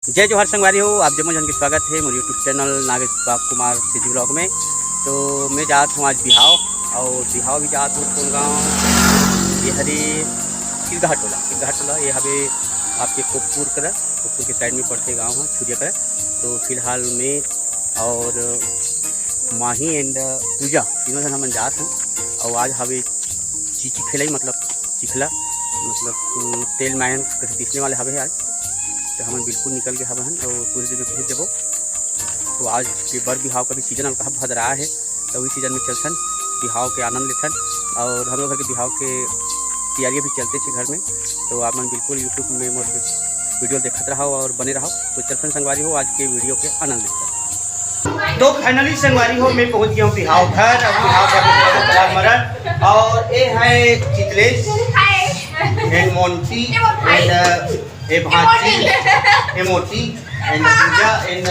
जय जोहार संगवारी हो, आप जम्मू जन के स्वागत है मेरे YouTube channel Nagesh Kumar city blog में। तो मैं जात हूँ आज बिहाव, और बिहाव भी जात हूँ कौन गाँव ये हरे किरगहा टोला ये हवे आपके कोपपुर के साइड में पड़ते गाँव है छुरिया कर। तो फिलहाल में और माही एंड पूजा तीनों जन हम जात हैं, और आज हवे चीची खेलाई मतलब चिखला मतलब तेल मायन कहीं पीसने वाले हवे आज। तो हमें बिल्कुल निकल के हवन और पूरी दिन में पहुँच देवो। तो आज के बर बिहाव का भी सीजन हल्का भद रहा है, तो वही सीजन में चलथन बिहाव के आनंद लेथन, और हम लोग घर के बिहाव के तैयारियाँ भी चलते थे घर में। तो आप मन बिल्कुल यूट्यूब में मोर वीडियो देखते रहो और बने रहो। तो चलथन संगवारी हो आज के वीडियो के आनंद लेते। तो फाइनली संगवारी हो मैं पहुँच गया हूँ बिहाव घर, और बिहाव घर मरण, और ये है चितलेश एंड मोंटी एंड ए भांची ए मोटी एंड पूजा एंड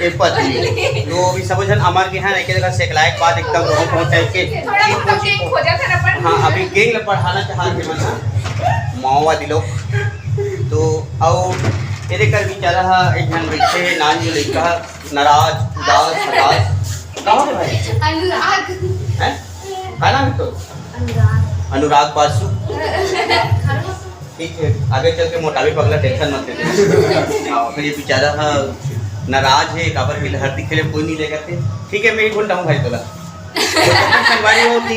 ए पतली। तो अभी सब जन हमार के हैं एक जगह से लायक बाद एकदम बहुत टाइप के हाँ अभी गेंग ल पढ़ाना चाहत है मन माओवादी लोग। तो और एरे कर बेचारा एक जन बैठे नान जो लड़का नाराज उदास हताश कहाँ है भाई अनुराग हैं का नाम है तो अनुराग बासु। ठीक है आगे चल के मोटापे पगला टेंशन मत ले। फिर ये बेचारा नाराज है काबर मिल हर दिखे कोई नहीं लेगा थे। ठीक है मैं ही बोलता हूँ भाई तोला संगवारी होती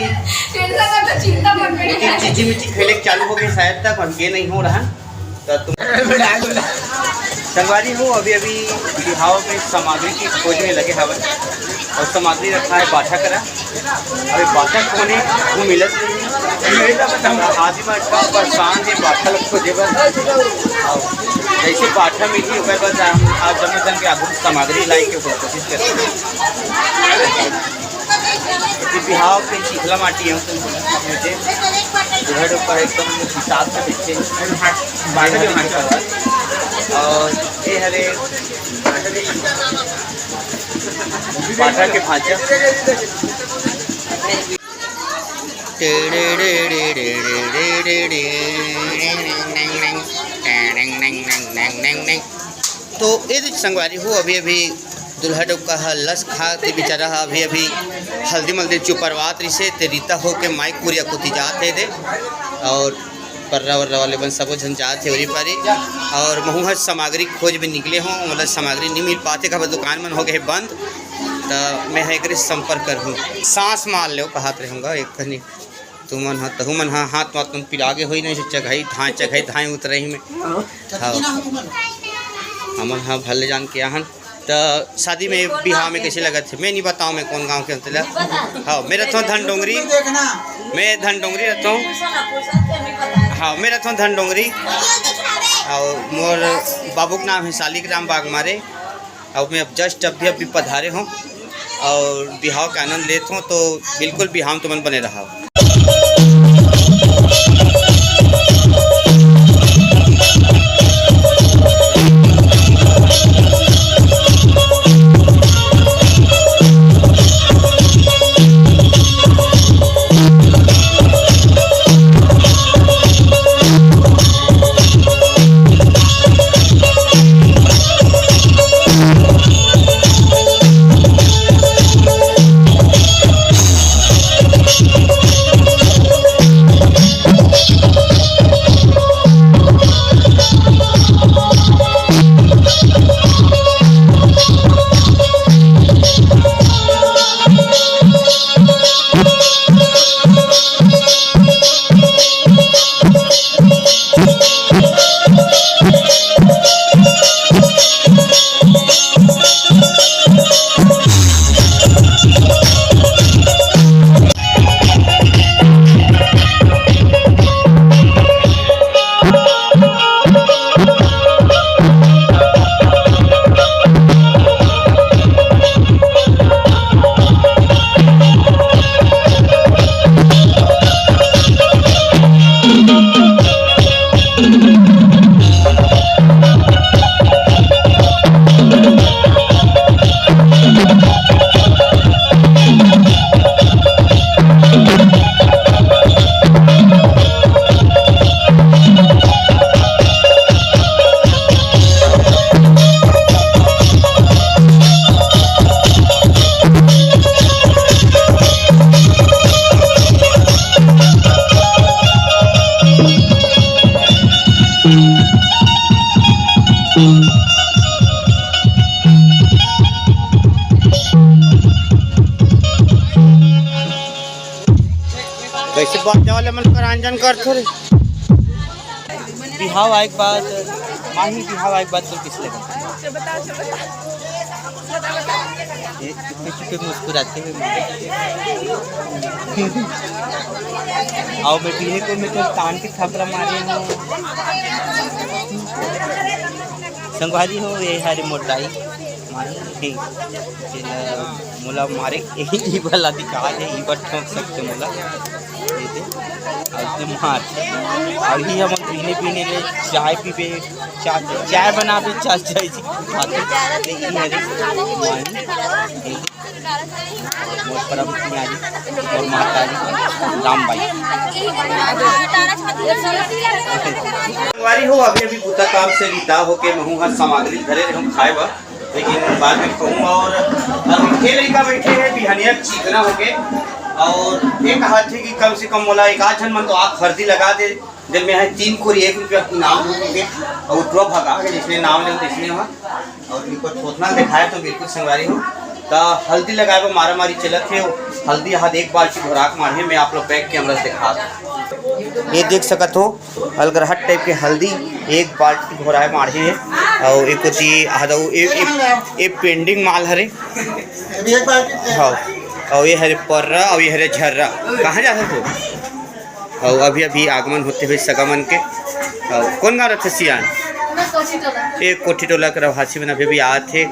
चिंता मत करिए चीची मिची खेले चालू हो गए शायद तक हम ये नहीं हो रहा। तो तुम संगवारी हो अभी बिहाव में सामग्री की खोज में लगे हवन, और सामग्री रखा है बाठा करा। अभी बाठा खोने वो मिलत नहीं आदमी में इतना परेशान है बाठा लोग खोजे बर। जैसे बाठा मिली ओकर बाद आज जम्मू जन के आगू सामग्री लाई के कोशिश करते हैं। बिहाव पे चिखला माटी है मुझे घर ऊपर एकदम हिसाब से पीछे और ये हरे बाटा के भाजा तो ये संगवारी हो अभी दुल्हा डुबका लस खाते बेचारा अभी हल्दी मल्दी चुपरवात रिसे ते रीता हो के माइक पूरी कुती जाते दे, और पर्रा वर्रा वाले बन सबो झन जाते हो पारी। और महू सामग्री खोज में निकले हों मतलब सामग्री नहीं मिल पाते का दुकान मन हो गए बंद। तो मैं एक संपर्क करूँ सांस मार लो कहते रहूँगा एक खनी तुमन तहु मन हाथ वाथ तुम पिलागे हो नहीं चघई धाएँ उतरे ही में हाँ हमन हाँ भले जान के आहन। तो शादी में बिहाव में कैसे लगा थे मैं नहीं बताऊँ मैं कौन गांव के अंतर्गत। हाँ मैं रहता हूँ धनडोंगरी, मैं धनडोंगरी रहता हूँ। हाँ मैं रहता हूँ धनडोंगरी, और मोर बाबू का नाम है शालिक राम बाग मारे। और मैं अब जस्ट अभी पधारे हूँ और बिहाव का आनंद लेता हूँ। तो बिल्कुल बिहाव तो मन बने रहा। कैसे बात वाले मन कर आंजन कर थोड़े बिहाव आए के बाद माही बिहाव आए के बाद तो किस लगा चुपके मुस्कुराते हुए आओ मैं पीने को मैं तो तान के थपड़ा मारे हूँ संगवारी हो ये हरे मोटाई मारी मोला मारे यही वाला अधिकार है ये बट ठोक सकते मोला मार अभी हम पीने पीने ले चाय पीबे चाय बनाबे चाय चाय खाते परम और माता राम भाई हो अभी अभी पूता काम से रीता होके महू हर सामग्री धरे हम खाए बा लेकिन बाद में कहूँ और अभी लड़का बैठे हैं बिहनिया चिकना होके और एक हाथ है कि कम से कम मोला एक आध मन तो आप फर्जी लगा दे जब मैं 3 को 1 रुपया इनाम दूंगे और उतरो भगा के जिसने नाम ले इसलिए वहाँ और इनको छोटना दिखाया तो बिल्कुल संगवारी हो तो हल्दी लगाए वो मारा मारी चलत है हल्दी हाथ एक बाल्टी घोराक मारे मैं आप लोग बैग कैमरा से दिखा ये देख सकत हो अलगरहट टाइप के हल्दी एक बाल्टी घोराए मारे है और एक होती पेंडिंग माल हरे हाँ और ये हरे पर्रा और ये हरे झर्रा कहाँ जा सकते हो और अभी अभी आगमन होते हुए सगमन के और कौन गाँव रहे सियान एक कोठी टोला के रवासी में अभी आए थे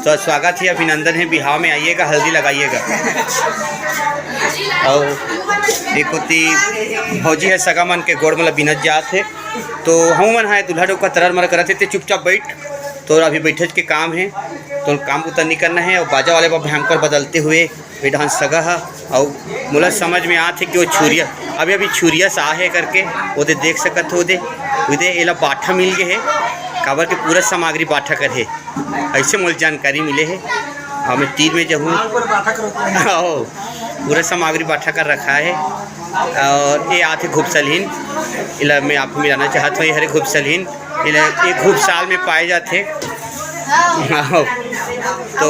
तो स्वागत है अभिनंदन है बिहाव में आइएगा हल्दी लगाइएगा और एक होती भौजी है सगमन के गोड़ मतलब बिनत जात है तो हम मन है दूल्हा डोका तरर मर करते थे चुपचाप बैठ तो अभी बैठे के काम है तो काम उतर नहीं करना है और बाजा वाले पर भयंकर बदलते हुए विधान सगा है और मुला समझ में आते कि वो छुरिया अभी छुरिया सा है करके वो देख सकत हो उदे एला बाठा मिल गए है काबर के पूरा सामग्री बाठा कर है ऐसे मुझे जानकारी मिले है और मैं तीर में जाऊँ पूरा सामग्री बाठा कर रखा है और ये आते घुपसलहीन इला मैं आपको मिलाना चाहता हूँ ये हरे घुपसलहीन इला एक घुप साल में पाए जाते तो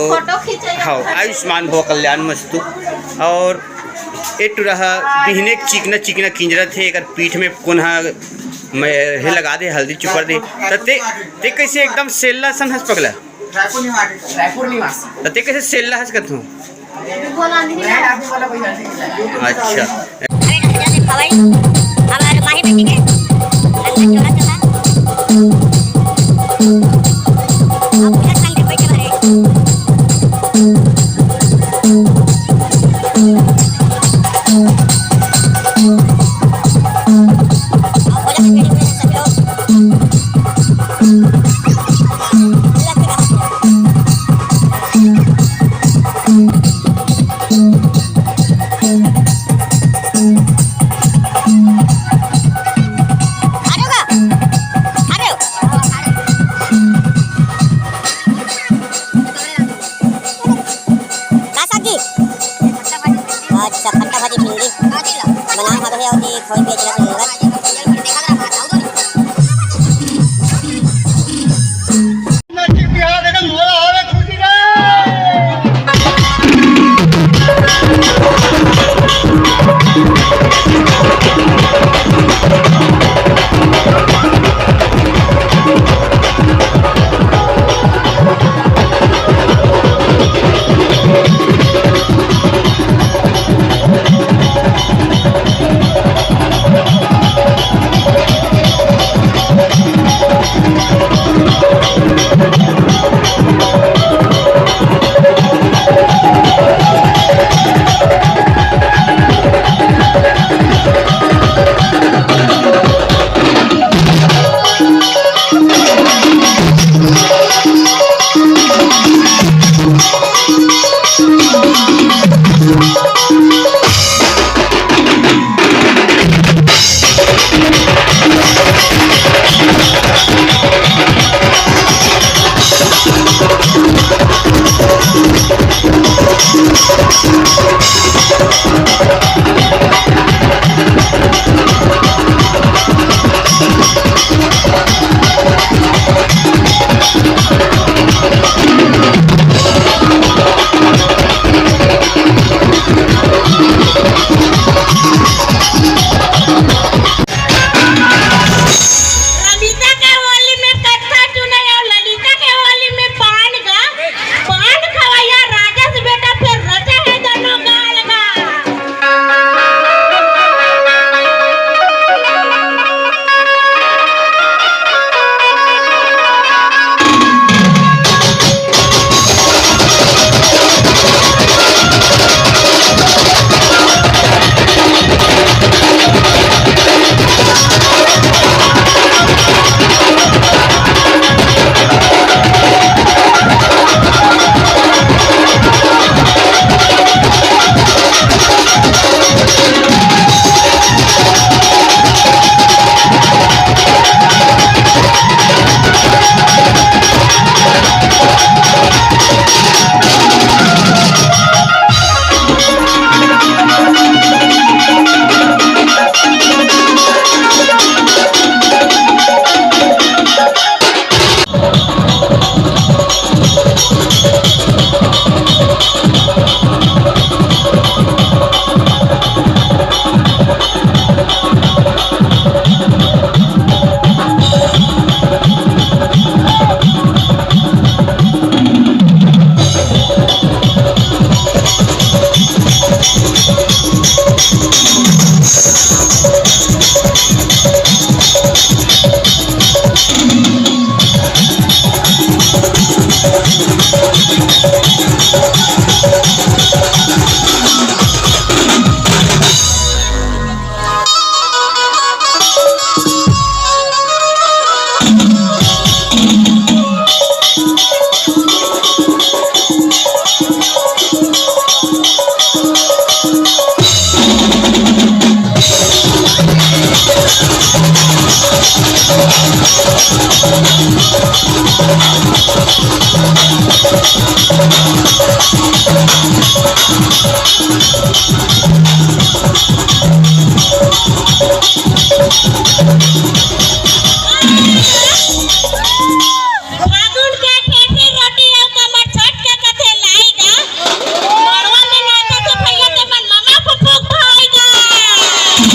हाँ आयुष्मान भव कल्याण मस्तु और एक रहा बिहने चिकना चिकना किंजरा थे अगर पीठ में कोन्हा हे लगा दे हल्दी चुपर दे ते कैसे एकदम सेल्ला सन हंस पगला रायपुर निवासी ते कैसे सेल्ला हंस करता हूँ अच्छा फागुन के ठेठी रोटी और कमर छठ के कथे लाएगा मरवा में नाता तो भैया ते मन मामा को फूक भाएगा